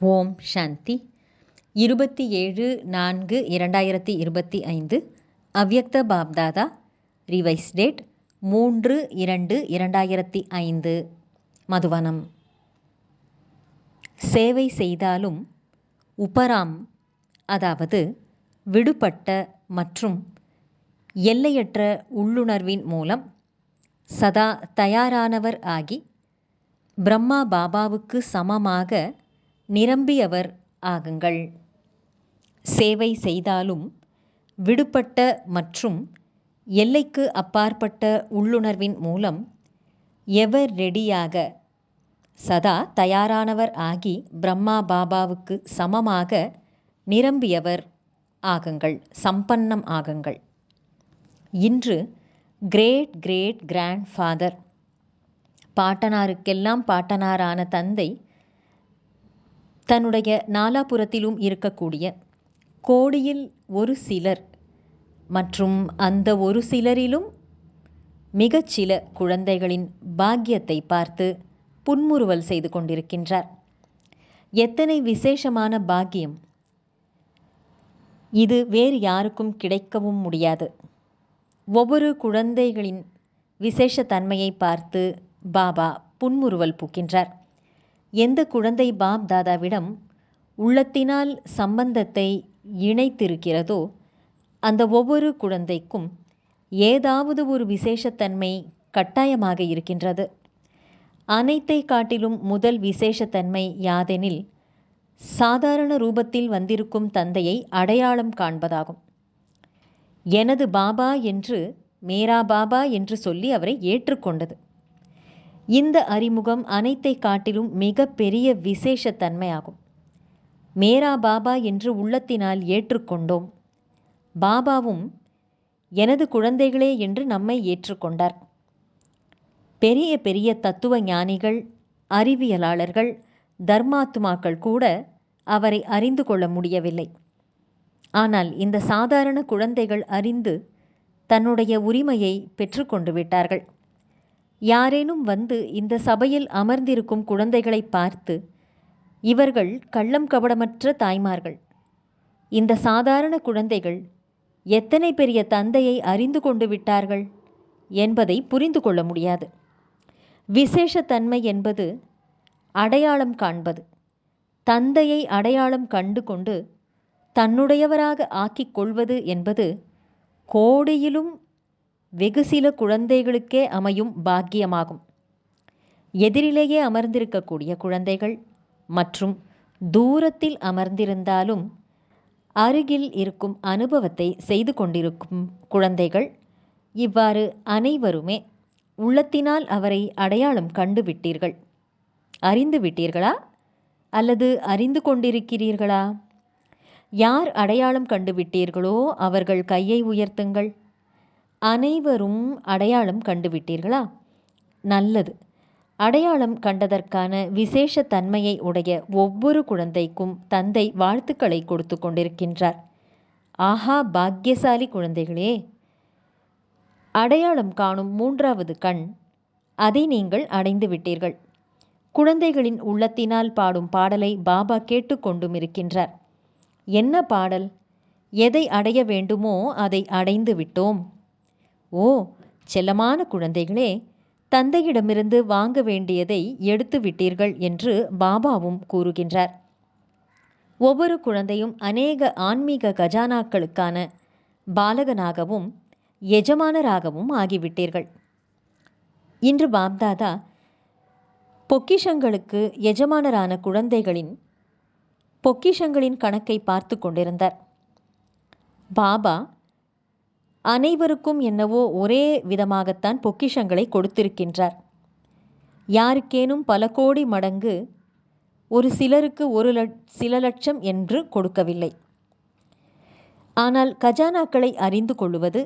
ஓம் சாந்தி. 27/4/2025 அவ்யக்த Bapdada. Revise date 3/2/2005. Madhuvanam. சேவை செய்தாலும் உபராம், அதாவது விடுபட்ட மற்றும் எல்லையற்ற உள்ளுணர்வின் மூலம் சதா தயாரானவர் ஆகி பிரம்மா பாபாவுக்கு சமமாக நிரம்பியவர் ஆகுங்கள். சேவை செய்தாலும் விடுபட்ட மற்றும் எல்லைக்கு அப்பாற்பட்ட உள்ளுணர்வின் மூலம் எவர் ரெடியாக சதா தயாரானவர் ஆகி பிரம்மா பாபாவுக்கு சமமாக நிரம்பியவர் ஆகுங்கள், சம்பன்னம் ஆகுங்கள். இன்று கிரேட் கிரேட் கிராண்ட் ஃபாதர், பாட்டனாருக்கெல்லாம் பாட்டனாரான தந்தை, தன்னுடைய நாலாபுரத்திலும் இருக்கக்கூடிய கோடியில் ஒரு சிலர் மற்றும் அந்த ஒரு சிலரிலும் மிகச்சில குழந்தைகளின் பாக்கியத்தை பார்த்து புன்முறுவல் செய்து கொண்டிருக்கின்றார். எத்தனை விசேஷமான பாக்கியம்! இது வேறு யாருக்கும் கிடைக்கவும் முடியாது. ஒவ்வொரு குழந்தைகளின் விசேஷ தன்மையை பார்த்து பாபா புன்முறுவல் பூக்கின்றார். எந்த குழந்தை பாப் தாதாவிடம் உள்ளத்தினால் சம்பந்தத்தை இணைத்திருக்கிறதோ அந்த ஒவ்வொரு குழந்தைக்கும் ஏதாவது ஒரு விசேஷத்தன்மை கட்டாயமாக இருக்கின்றது. அனைத்தை காட்டிலும் முதல் விசேஷத்தன்மை யாதெனில் சாதாரண ரூபத்தில் வந்திருக்கும் தந்தையை அடையாளம் காண்பதாகும். எனது பாபா என்று, மேரா பாபா என்று சொல்லி அவரை ஏற்றுக்கொண்டது. இந்த அறிமுகம் அனைத்தை காட்டிலும் மிக பெரிய விசேஷத்தன்மையாகும். மேரா பாபா என்று உள்ளத்தினால் ஏற்றுக்கொண்டோம். பாபாவும் எனது குழந்தைகளே என்று நம்மை ஏற்றுக்கொண்டார். பெரிய பெரிய தத்துவ ஞானிகள், அறிவியலாளர்கள், தர்மாத்மாக்கள் கூட அவரை அறிந்து கொள்ள முடியவில்லை. ஆனால் இந்த சாதாரண குழந்தைகள் அறிந்து தன்னுடைய உரிமையை பெற்றுக்கொண்டு விட்டார்கள். யாரேனும் வந்து இந்த சபையில் அமர்ந்திருக்கும் குழந்தைகளை பார்த்து, இவர்கள் கள்ளம் கபடமற்ற தாய்மார்கள், இந்த சாதாரண குழந்தைகள் எத்தனை பெரிய தந்தையை அறிந்து கொண்டு விட்டார்கள் என்பதை புரிந்து கொள்ள முடியாது. விசேஷத்தன்மை என்பது அடையாளம் காண்பது. தந்தையை அடையாளம் கண்டு கொண்டு தன்னுடையவராக ஆக்கிக் கொள்வது என்பது கோடியிலும் வெகு சில குழந்தைகளுக்கே அமையும் பாக்கியமாகும். எதிரிலேயே அமர்ந்திருக்கக்கூடிய குழந்தைகள் மற்றும் தூரத்தில் அமர்ந்திருந்தாலும் அருகில் இருக்கும் அனுபவத்தை செய்து கொண்டிருக்கும் குழந்தைகள், இவ்வாறு அனைவருமே உள்ளத்தினால் அவரை அடையாளம் கண்டு விட்டீர்கள். அறிந்து விட்டீர்களா அல்லது அறிந்து கொண்டிருக்கிறீர்களா? யார் அடையாளம் கண்டு விட்டீர்களோ அவர்கள் கையை உயர்த்துங்கள். அனைவரும் அடையாளம் கண்டுவிட்டீர்களா? நல்லது. அடையாளம் கண்டதற்கான விசேஷ தன்மையை உடைய ஒவ்வொரு குழந்தைக்கும் தந்தை வாழ்த்துக்களை கொடுத்து கொண்டிருக்கின்றார். ஆஹா, பாக்கியசாலி குழந்தைகளே! அடையாளம் காணும் மூன்றாவது கண், அதை நீங்கள் அடைந்து விட்டீர்கள். குழந்தைகளின் உள்ளத்தினால் பாடும் பாடலை பாபா கேட்டுக்கொண்டும் இருக்கின்றார். என்ன பாடல்? எதை அடைய வேண்டுமோ அதை அடைந்து விட்டோம். ஓ செல்லமான குழந்தைகளே, தந்தையிடமிருந்து வாங்க வேண்டியதை எடுத்து விட்டீர்கள் என்று பாபாவும் கூறுகின்றார். ஒவ்வொரு குழந்தையும் அநேக ஆன்மீக கஜானாக்களுக்கான பாலகனாகவும் எஜமானராகவும் ஆகிவிட்டீர்கள். இன்று பாப்தாதா பொக்கிஷங்களுக்கு எஜமானரான குழந்தைகளின் பொக்கிஷங்களின் கணக்கை பார்த்து கொண்டிருந்தார். பாபா அனைவருக்கும் என்னவோ ஒரே விதமாகத்தான் பொக்கிஷங்களை கொடுத்திருக்கின்றார். யாருக்கேனும் பல கோடி மடங்கு, ஒரு சிலருக்கு சில லட்சம் என்று கொடுக்கவில்லை. ஆனால் கஜானாக்களை அறிந்து கொள்வது,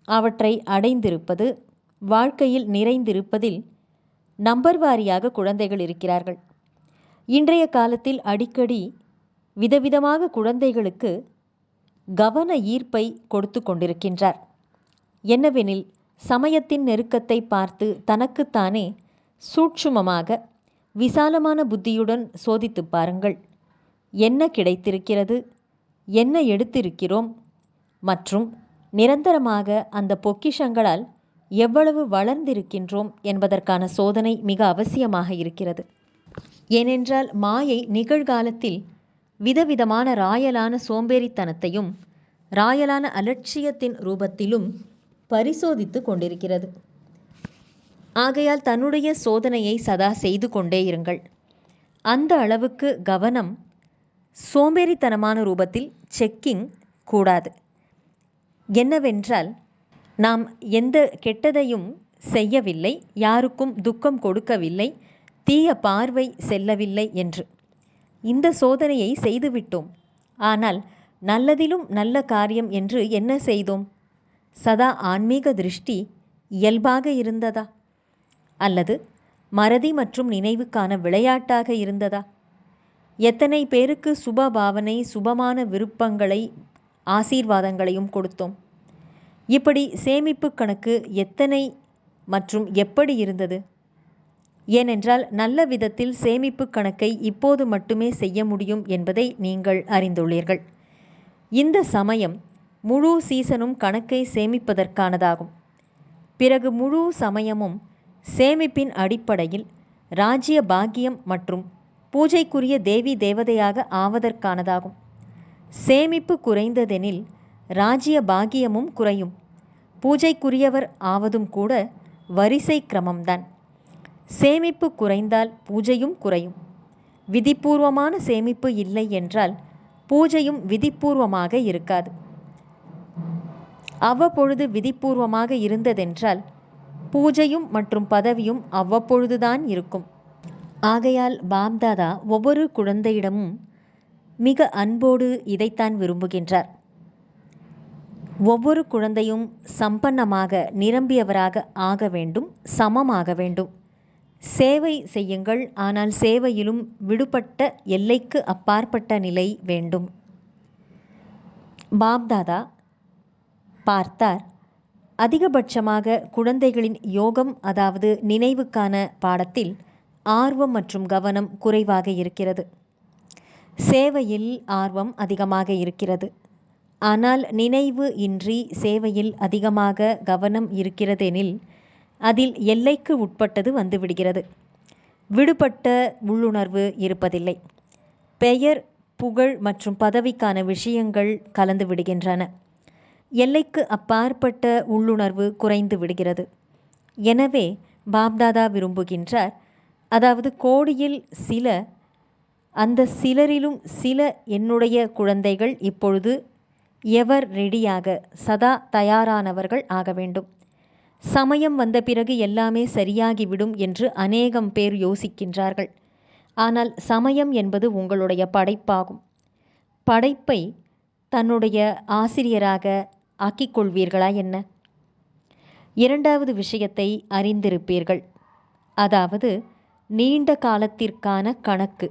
அவற்றை அடைந்திருப்பது, வாழ்க்கையில் நிறைந்திருப்பதில் நம்பர் வாரியாக குழந்தைகள் இருக்கிறார்கள். இன்றைய காலத்தில் அடிக்கடி விதவிதமாக குழந்தைகளுக்கு கவன ஈர்ப்பை கொடுத்து கொண்டிருக்கின்றார். என்னவெனில், சமயத்தின் நெருக்கத்தை பார்த்து தனக்குத்தானே சூட்சுமமாக விசாலமான புத்தியுடன் சோதித்து பாருங்கள். என்ன கிடைத்திருக்கிறது, என்ன எடுத்திருக்கிறோம் மற்றும் நிரந்தரமாக அந்த பொக்கிஷங்களால் எவ்வளவு வளர்ந்திருக்கின்றோம் என்பதற்கான சோதனை மிக அவசியமாக இருக்கிறது. ஏனென்றால் மாயை நிகழ்காலத்தில் விதவிதமான ராயலான சோம்பேறித்தனத்தையும் ராயலான அலட்சியத்தின் ரூபத்திலும் பரிசோதித்து கொண்டிருக்கிறது. ஆகையால் தன்னுடைய சோதனையை சதா செய்து கொண்டே இருங்கள். அந்த அளவுக்கு கவனம் சோம்பேறித்தனமான ரூபத்தில் செக்கிங் கூடாது. என்னவென்றால், நாம் எந்த கெட்டதையும் செய்யவில்லை, யாருக்கும் துக்கம் கொடுக்கவில்லை, தீய பார்வை செல்லவில்லை என்று இந்த சோதனையை செய்துவிட்டோம். ஆனால் நல்லதிலும் நல்ல காரியம் என்று என்ன செய்தோம்? சதா ஆன்மீக திருஷ்டி இயல்பாக இருந்ததா? அல்லது மறதி மற்றும் நினைவுக்கான விளையாட்டாக இருந்ததா? எத்தனை பேருக்கு சுப பாவனை, சுபமான விருப்பங்களை, ஆசீர்வாதங்களையும் கொடுத்தோம்? இப்படி சேமிப்பு கணக்கு எத்தனை மற்றும் எப்படி இருந்தது? ஏனென்றால் நல்ல விதத்தில் சேமிப்பு கணக்கை இப்போது மட்டுமே செய்ய முடியும் என்பதை நீங்கள் அறிந்துள்ளீர்கள். இந்த சமயம் முழு சீசனும் கணக்கை சேமிப்பதற்கானதாகும். பிறகு முழு சமயமும் சேமிப்பின் அடிப்படையில் ராஜ்ய பாக்கியம் மற்றும் பூஜைக்குரிய தேவி தேவதையாக ஆவதற்கானதாகும். சேமிப்பு குறைந்ததெனில் ராஜ்ய பாக்கியமும் குறையும். பூஜைக்குரியவர் ஆவதும் கூட வரிசை கிரமம்தான். சேமிப்பு குறைந்தால் பூஜையும் குறையும். விதிப்பூர்வமான சேமிப்பு இல்லை என்றால் பூஜையும் விதிப்பூர்வமாக இருக்காது. அவ்வப்பொழுது விதிப்பூர்வமாக இருந்ததென்றால் பூஜையும் மற்றும் பதவியும் அவ்வப்பொழுதுதான் இருக்கும். ஆகையால் பாப்தாதா ஒவ்வொரு குழந்தையிடமும் மிக அன்போடு இதைத்தான் விரும்புகின்றார். ஒவ்வொரு குழந்தையும் சம்பன்னமாக, நிரம்பியவராக ஆக வேண்டும், சமமாக வேண்டும். சேவை செய்யுங்கள், ஆனால் சேவையிலும் விடுபட்ட, எல்லைக்கு அப்பாற்பட்ட நிலை வேண்டும். பாப்தாதா பார்த்தார், அதிகபட்சமாக குழந்தைகளின் யோகம், அதாவது நினைவுக்கான பாடத்தில் ஆர்வம் மற்றும் கவனம் குறைவாக இருக்கிறது. சேவையில் ஆர்வம் அதிகமாக இருக்கிறது. ஆனால் நினைவு இன்றி சேவையில் அதிகமாக கவனம் இருக்கிறதெனில் அதில் எல்லைக்கு உட்பட்டது வந்துவிடுகிறது. விடுபட்ட உள்ளுணர்வு இருப்பதில்லை. பெயர், புகழ் மற்றும் பதவிக்கான விஷயங்கள் கலந்து விடுகின்றன. எல்லைக்கு அப்பாற்பட்ட உள்ளுணர்வு குறைந்து விடுகிறது. எனவே பாப்தாதா விரும்புகின்றார், அதாவது கோடியில் சில, அந்த சிலரிலும் சில என்னுடைய குழந்தைகள் இப்பொழுது எவர் ரெடியாக, சதா தயாரானவர்கள் ஆக வேண்டும். சமயம் வந்த பிறகு எல்லாமே சரியாகிவிடும் என்று அநேகம் பேர் யோசிக்கின்றார்கள். ஆனால் சமயம் என்பது உங்களுடைய படைப்பாகும். படைப்பை தன்னுடைய ஆசிரியராக ஆக்கிக்கொள்வீர்களா என்ன? இரண்டாவது விஷயத்தை அறிந்திருப்பீர்கள், அதாவது நீண்ட காலத்திற்கான கணக்கு,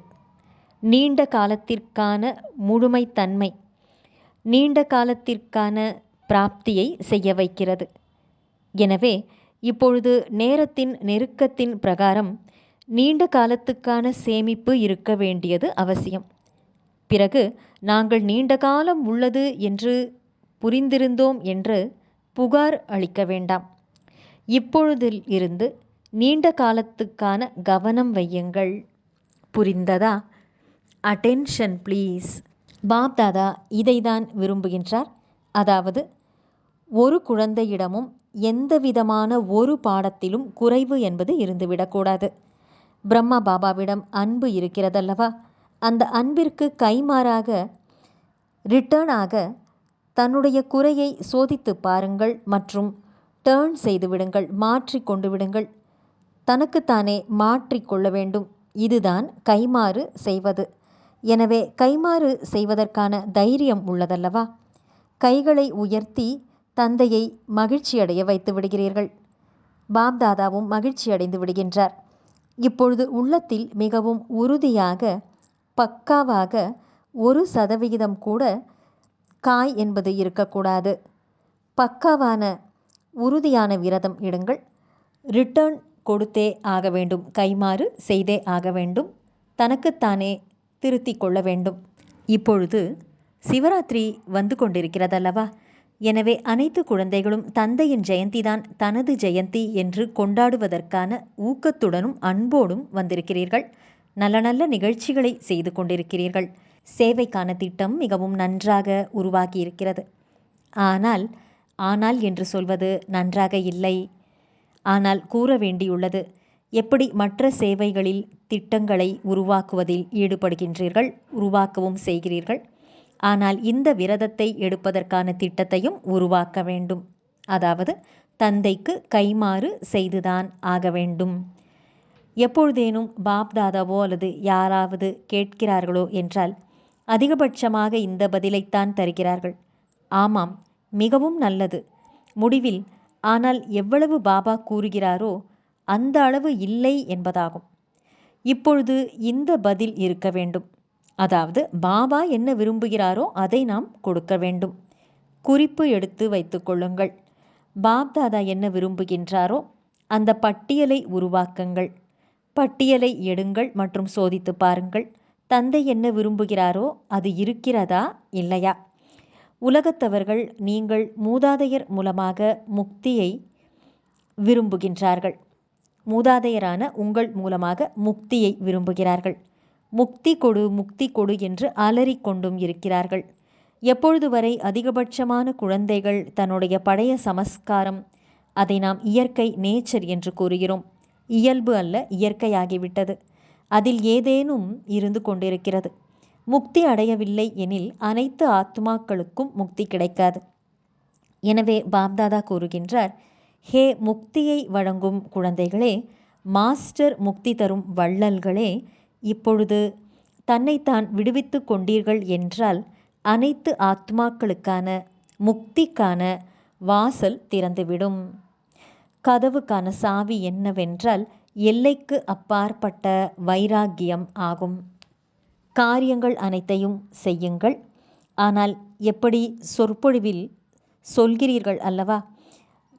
நீண்ட காலத்திற்கான முழுமைத்தன்மை, நீண்ட காலத்திற்கான பிராப்தியை செய்ய வைக்கிறது. எனவே இப்பொழுது நேரத்தின் நெருக்கத்தின் பிரகாரம் நீண்ட காலத்துக்கான சேமிப்பு இருக்க வேண்டியது அவசியம். பிறகு நாங்கள் நீண்ட காலம் உள்ளது என்று புரிந்திருந்தோம் என்று புகார் அளிக்க வேண்டாம். இப்பொழுதில் இருந்து நீண்ட காலத்துக்கான கவனம் வையுங்கள். புரிந்ததா? Attention please. பாப்தாதா இதைதான் விரும்புகின்றார். அதாவது ஒரு குழந்தையிடமும் எந்தவிதமான ஒரு பாடத்திலும் குறைவு என்பது இருந்துவிடக்கூடாது. பிரம்மா பாபாவிடம் அன்பு இருக்கிறதல்லவா, அந்த அன்பிற்கு கைமாறாக, ரிட்டர்னாக தன்னுடைய குறையை சோதித்து பாருங்கள் மற்றும் டேர்ன் செய்து விடுங்கள், மாற்றி கொண்டு விடுங்கள். தனக்குத்தானே மாற்றிக்கொள்ள வேண்டும். இதுதான் கைமாறு செய்வது. எனவே கைமாறு செய்வதற்கான தைரியம் உள்ளதல்லவா? கைகளை உயர்த்தி தந்தையை மகிழ்ச்சியடைய வைத்து விடுகிறீர்கள். பாப்தாதாவும் மகிழ்ச்சி அடைந்து விடுகின்றார். இப்பொழுது உள்ளத்தில் மிகவும் உறுதியாக, பக்காவாக 1% கூட காய் என்பது இருக்கக்கூடாது. பக்காவான உறுதியான விரதம் எடுங்கள். ரிட்டர்ன் கொடுத்தே ஆக வேண்டும், கைமாறு செய்தே ஆக வேண்டும், தனக்குத்தானே திருத்திக் கொள்ள வேண்டும். இப்பொழுது சிவராத்திரி வந்து கொண்டிருக்கிறதல்லவா? எனவே அனைத்து குழந்தைகளும் தந்தையின் ஜெயந்திதான் தனது ஜெயந்தி என்று கொண்டாடுவதற்கான ஊக்கத்துடனும் அன்போடும் வந்திருக்கிறீர்கள். நல்ல நல்ல நிகழ்ச்சிகளை செய்து கொண்டிருக்கிறீர்கள். சேவைக்கான திட்டம் மிகவும் நன்றாக உருவாகி இருக்கிறது. ஆனால் என்று சொல்வது நன்றாக இல்லை. ஆனால் கூற வேண்டியுள்ளது. எப்படி மற்ற சேவைகளில் திட்டங்களை உருவாக்குவதில் ஈடுபடுகின்றீர்கள், உருவாக்கவும் செய்கிறீர்கள். ஆனால் இந்த விரதத்தை எடுப்பதற்கான திட்டத்தையும் உருவாக்க வேண்டும். அதாவது தந்தைக்கு கைமாறு செய்துதான் ஆக வேண்டும். எப்பொழுதேனும் பாப்தாதாவோ அல்லது யாராவது கேட்கிறார்களோ என்றால் அதிகபட்சமாக இந்த பதிலைத்தான் தருகிறார்கள். ஆமாம், மிகவும் நல்லது. முடிவில் ஆனால் எவ்வளவு பாபா கூறுகிறாரோ அந்த அளவு இல்லை என்பதாகும். இப்பொழுது இந்த பதில் இருக்க வேண்டும். அதாவது பாபா என்ன விரும்புகிறாரோ அதை நாம் கொடுக்க வேண்டும். குறிப்பு எடுத்து வைத்துக் கொள்ளுங்கள். பாப்தாதா என்ன விரும்புகின்றாரோ அந்த பட்டியலை உருவாக்குங்கள். பட்டியலை எடுங்கள் மற்றும் சோதித்து பாருங்கள். தந்தை என்ன விரும்புகிறாரோ அது இருக்கிறதா இல்லையா? உலகத்தவர்கள் நீங்கள் மூதாதையர் மூலமாக முக்தியை விரும்புகின்றார்கள். மூதாதையரான உங்கள் மூலமாக முக்தியை விரும்புகிறார்கள். முக்தி கொடு என்று அலறிக்கொண்டும் இருக்கிறார்கள். எப்பொழுது வரை அதிகபட்சமான குழந்தைகள் தன்னுடைய பழைய சமஸ்காரம், அதை நாம் இயற்கை நேச்சர் என்று கூறுகிறோம். இயல்பு அல்ல, இயற்கையாகிவிட்டது. அதில் ஏதேனும் இருந்து கொண்டிருக்கிறது. முக்தி அடையவில்லை எனில் அனைத்து ஆத்மாக்களுக்கும் முக்தி கிடைக்காது. எனவே பாப்தாதா கூறுகின்றார், ஹே முக்தியை வழங்கும் குழந்தைகளே, மாஸ்டர் முக்தி தரும் வள்ளல்களே, இப்பொழுது தன்னைத்தான் விடுவித்து கொண்டீர்கள் என்றால் அனைத்து ஆத்மாக்களுக்கான முக்திக்கான வாசல் திறந்துவிடும். கதவுக்கான சாவி என்னவென்றால் எல்லைக்கு அப்பாற்பட்ட வைராக்கியம் ஆகும். காரியங்கள் அனைத்தையும் செய்யுங்கள். ஆனால் எப்படி சொற்பொழிவில் சொல்கிறீர்கள் அல்லவா,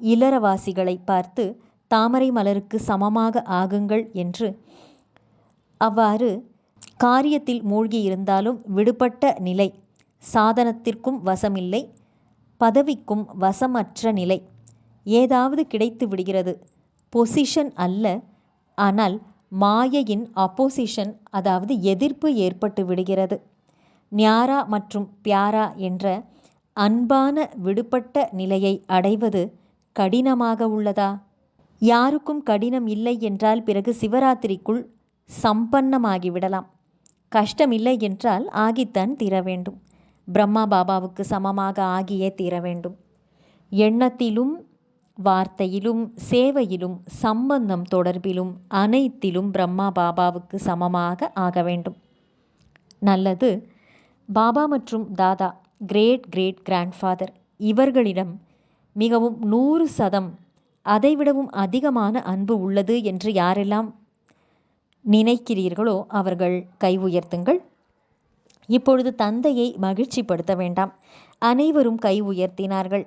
இளரவாசிகளை பார்த்து தாமரை மலருக்கு சமமாக ஆகுங்கள் என்று. அவ்வாறு காரியத்தில் மூழ்கி இருந்தாலும் விடுபட்ட நிலை, சாதனத்திற்கும் வசமில்லை, பதவிக்கும் வசமற்ற நிலை. ஏதாவது கிடைத்து விடுகிறது. பொசிஷன் அல்ல, ஆனால் மாயையின் அப்போசிஷன், அதாவது எதிர்ப்பு ஏற்பட்டு விடுகிறது. ஞாரா மற்றும் பியாரா என்ற அன்பான விடுபட்ட நிலையை அடைவது கடினமாக உள்ளதா? யாருக்கும் கடினம் இல்லை என்றால் பிறகு சிவராத்திரிக்குள் சம்பன்னமாகிவிடலாம். கஷ்டமில்லை என்றால் ஆகித்தான் தீர வேண்டும். பிரம்மா பாபாவுக்கு சமமாக ஆகியே தீர வேண்டும். எண்ணத்திலும் வார்த்தையிலும் சேவையிலும் சம்பந்தம் தொடர்பிலும் அனைத்திலும் பிரம்மா பாபாவுக்கு சமமாக ஆக வேண்டும். நல்லது. பாபா மற்றும் தாதா, கிரேட் கிரேட் கிராண்ட்ஃபாதர், இவர்களிடம் மிகவும் 100% அதைவிடவும் அதிகமான அன்பு உள்ளது என்று யாரெல்லாம் நினைக்கிறீர்களோ அவர்கள் கை உயர்த்துங்கள். இப்பொழுது தந்தையை மகிழ்ச்சிப்படுத்த வேண்டாம். அனைவரும் கை உயர்த்தினார்கள்.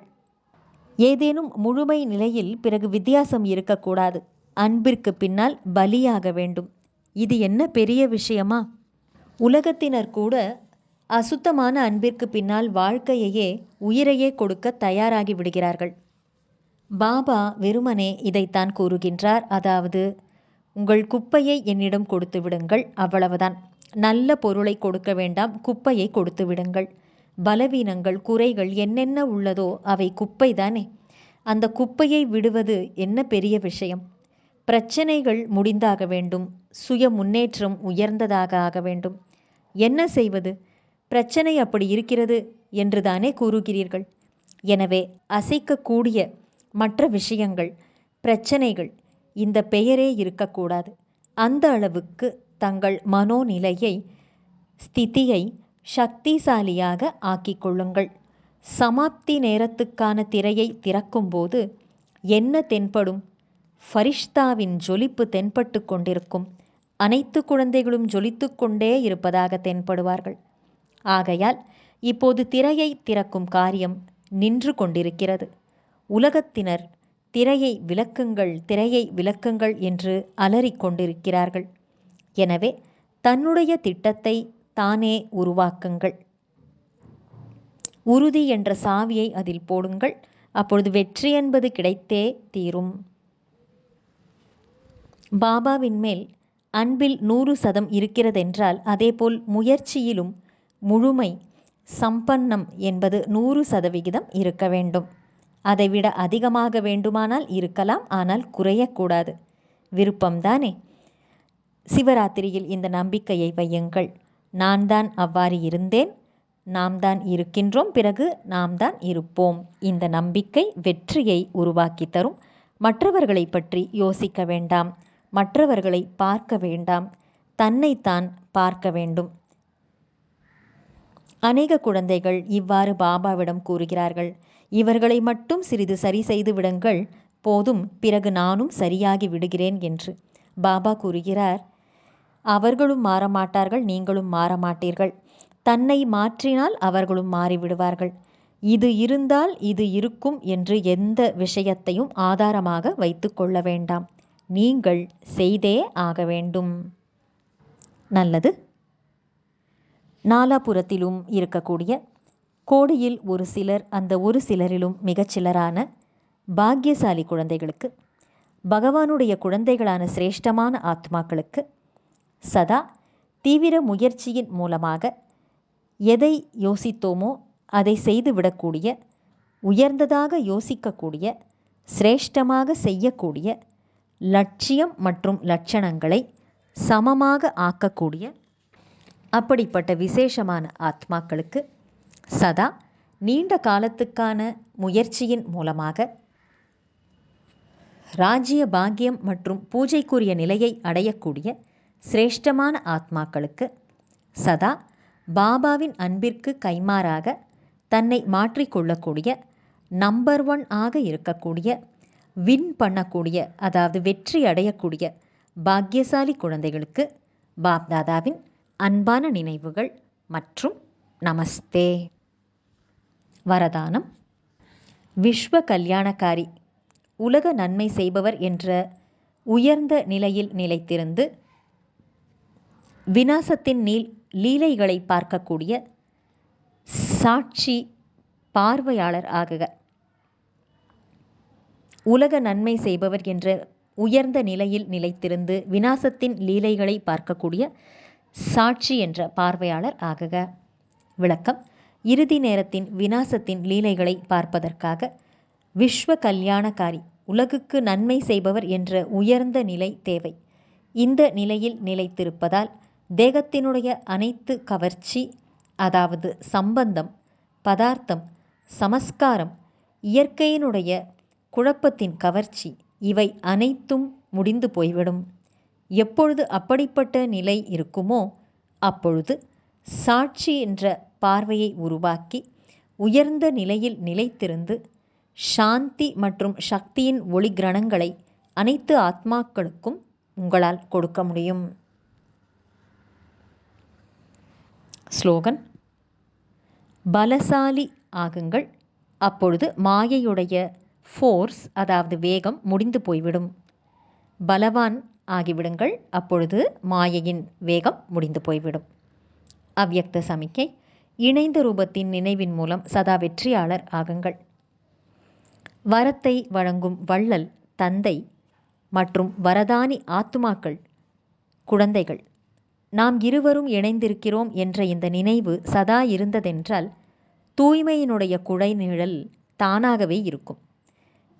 ஏதேனும் முழுமை நிலையில் பிறகு வித்தியாசம் இருக்கக்கூடாது. அன்பிற்கு பின்னால் பலியாக வேண்டும். இது என்ன பெரிய விஷயமா? உலகத்தினர் கூட அசுத்தமான அன்பிற்கு பின்னால் வாழ்க்கையையே, உயிரையே கொடுக்க தயாராகி விடுகிறார்கள். பாபா வெறுமனே இதைத்தான் கூறுகின்றார். அதாவது உங்கள் குப்பையை என்னிடம் கொடுத்து விடுங்கள், அவ்வளவுதான். நல்ல பொருளை கொடுக்க வேண்டாம், குப்பையை கொடுத்து விடுங்கள். பலவீனங்கள், குறைகள் என்னென்ன உள்ளதோ அவை குப்பை தானே. அந்த குப்பையை விடுவது என்ன பெரிய விஷயம்? பிரச்சனைகள் முடிந்தாக வேண்டும். சுய முன்னேற்றம் உயர்ந்ததாக ஆக வேண்டும். என்ன செய்வது? பிரச்சனை அப்படி இருக்கிறது என்று தானே கூறுகிறீர்கள். எனவே அசைக்கக்கூடிய மற்ற விஷயங்கள், பிரச்சனைகள், இந்த பெயரே இருக்கக்கூடாது. அந்த அளவுக்கு தங்கள் மனோநிலையை, ஸ்திதியை சக்திசாலியாக ஆக்கிக் கொள்ளுங்கள். சமாப்தி நேரத்துக்கான திரையை திறக்கும்போது என்ன தென்படும்? ஃபரிஷ்தாவின் ஜொலிப்பு தென்பட்டு கொண்டிருக்கும். அனைத்து குழந்தைகளும் ஜொலித்து கொண்டே இருப்பதாக தென்படுவார்கள். ஆகையால் இப்போது திரையை திறக்கும் காரியம் நின்று கொண்டிருக்கிறது. உலகத்தினர் திரையை விலக்குங்கள், திரையை விலக்குங்கள் என்று அலறிக்கொண்டிருக்கிறார்கள். எனவே தன்னுடைய திட்டத்தை தானே உருவாக்குங்கள். உறுதி என்ற சாவியை அதில் போடுங்கள். அப்பொழுது வெற்றி என்பது கிடைத்தே தீரும். பாபாவின் மேல் அன்பில் 100% இருக்கிறதென்றால் அதேபோல் முயற்சியிலும் முழுமை சம்பன்னம் என்பது 100% இருக்க வேண்டும். அதைவிட அதிகமாக வேண்டுமானால் இருக்கலாம், ஆனால் குறையக்கூடாது. விருப்பம்தானே? சிவராத்திரியில் இந்த நம்பிக்கையை வையுங்கள். நான் தான் அவ்வாறு இருந்தேன், நாம் தான் இருக்கின்றோம், பிறகு நாம் தான் இருப்போம். இந்த நம்பிக்கை வெற்றியை உருவாக்கி தரும். மற்றவர்களை பற்றி யோசிக்க வேண்டாம், மற்றவர்களை பார்க்க வேண்டாம், தன்னைத்தான் பார்க்க வேண்டும். அநேக குழந்தைகள் இவ்வாறு பாபாவிடம் கூறுகிறார்கள், இவர்களை மட்டும் சிறிது சரி செய்து விடுங்கள் போதும், பிறகு நானும் சரியாகி விடுகிறேன் என்று. பாபா கூறுகிறார், அவர்களும் மாறமாட்டார்கள், நீங்களும் மாறமாட்டீர்கள். தன்னை மாற்றினால் அவர்களும் மாறிவிடுவார்கள். இது இருந்தால் இது இருக்கும் என்று எந்த விஷயத்தையும் ஆதாரமாக வைத்து கொள்ள வேண்டாம். நீங்கள் செய்தே ஆக வேண்டும். நல்லது. நாலாபுரத்திலும் இருக்கக்கூடிய கோடியில் ஒரு சிலர், அந்த ஒரு சிலரிலும் மிகச்சிலரான பாக்கியசாலி குழந்தைகளுக்கு, பகவானுடைய குழந்தைகளான சிரேஷ்டமான ஆத்மாக்களுக்கு சதா தீவிர முயற்சியின் மூலமாக எதை யோசித்தோமோ அதை செய்துவிடக்கூடிய, உயர்ந்ததாக யோசிக்கக்கூடிய, சிரேஷ்டமாக செய்யக்கூடிய, லட்சியம் மற்றும் லட்சணங்களை சமமாக ஆக்கக்கூடிய அப்படிப்பட்ட விசேஷமான ஆத்மாக்களுக்கு சதா நீண்ட காலத்துக்கான முயற்சியின் மூலமாக ராஜ்ய பாக்கியம் மற்றும் பூஜைக்குரிய நிலையை அடையக்கூடிய சிரேஷ்டமான ஆத்மாக்களுக்கு சதா பாபாவின் அன்பிற்கு கைமாறாக தன்னை மாற்றிக்கொள்ளக்கூடிய, நம்பர் 1 ஆக இருக்கக்கூடிய, வின் பண்ணக்கூடிய, அதாவது வெற்றி அடையக்கூடிய பாக்கியசாலி குழந்தைகளுக்கு பாப்தாதாவின் அன்பான நினைவுகள் மற்றும் நமஸ்தே. வரதானம். விஸ்வ கல்யாணக்காரி, உலக நன்மை செய்பவர் என்ற உயர்ந்த நிலையில் நிலைத்திருந்து விநாசத்தின் லீலைகளை பார்க்கக்கூடிய சாட்சி பார்வையாளர் ஆகுக. உலக நன்மை செய்பவர் என்ற உயர்ந்த நிலையில் நிலைத்திருந்து விநாசத்தின் லீலைகளை பார்க்கக்கூடிய சாட்சி என்ற பார்வையாளர் ஆகுக. விளக்கம். இறுதி நேரத்தின் விநாசத்தின் லீலைகளை பார்ப்பதற்காக விஸ்வ கல்யாணக்காரி, உலகுக்கு நன்மை செய்பவர் என்ற உயர்ந்த நிலை தேவை. இந்த நிலையில் நிலைத்திருப்பதால் தேகத்தினுடைய அனைத்து கவர்ச்சி, அதாவது சம்பந்தம், பதார்த்தம், சமஸ்காரம், இயற்கையினுடைய குழப்பத்தின் கவர்ச்சி, இவை அனைத்தும் முடிந்து போய்விடும். எப்பொழுது அப்படிப்பட்ட நிலை இருக்குமோ அப்பொழுது சாட்சி என்ற பார்வையை உருவாக்கி உயர்ந்த நிலையில் நிலைத்திருந்து சாந்தி மற்றும் சக்தியின் ஒளி கிரணங்களை அனைத்து ஆத்மாக்களுக்கும் உங்களால் கொடுக்க முடியும். ஸ்லோகன். பலசாலி ஆகுங்கள், அப்பொழுது மாயையுடைய ஃபோர்ஸ், அதாவது வேகம் முடிந்து போய்விடும். பலவான் ஆகிவிடுங்கள், அப்பொழுது மாயையின் வேகம் முடிந்து போய்விடும். அவ்யக்த சமிக்கை. இணைந்த ரூபத்தின் நினைவின் மூலம் சதா வெற்றியாளர் ஆகுங்கள். வரத்தை வழங்கும் வள்ளல் தந்தை மற்றும் வரதானி ஆத்துமாக்கள் குழந்தைகள், நாம் இருவரும் இணைந்திருக்கிறோம் என்ற இந்த நினைவு சதா இருந்ததென்றால் தூய்மையினுடைய குடை நிழல் தானாகவே இருக்கும்.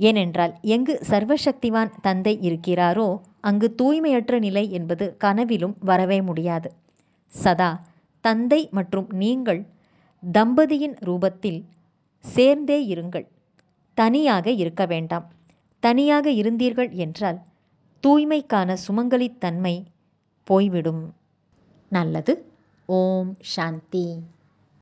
ஏனென்றால் எங்கு சர்வசக்திவான் தந்தை இருக்கிறாரோ அங்கு தூய்மையற்ற நிலை என்பது கனவிலும் வரவே முடியாது. சதா தந்தை மற்றும் நீங்கள் தம்பதியின் ரூபத்தில் சேர்ந்தே இருங்கள். தனியாக இருக்க வேண்டாம். தனியாக இருந்தீர்கள் என்றால் தூய்மைக்கான சுமங்கலித்தன்மை போய்விடும். நல்லது. ஓம் சாந்தி.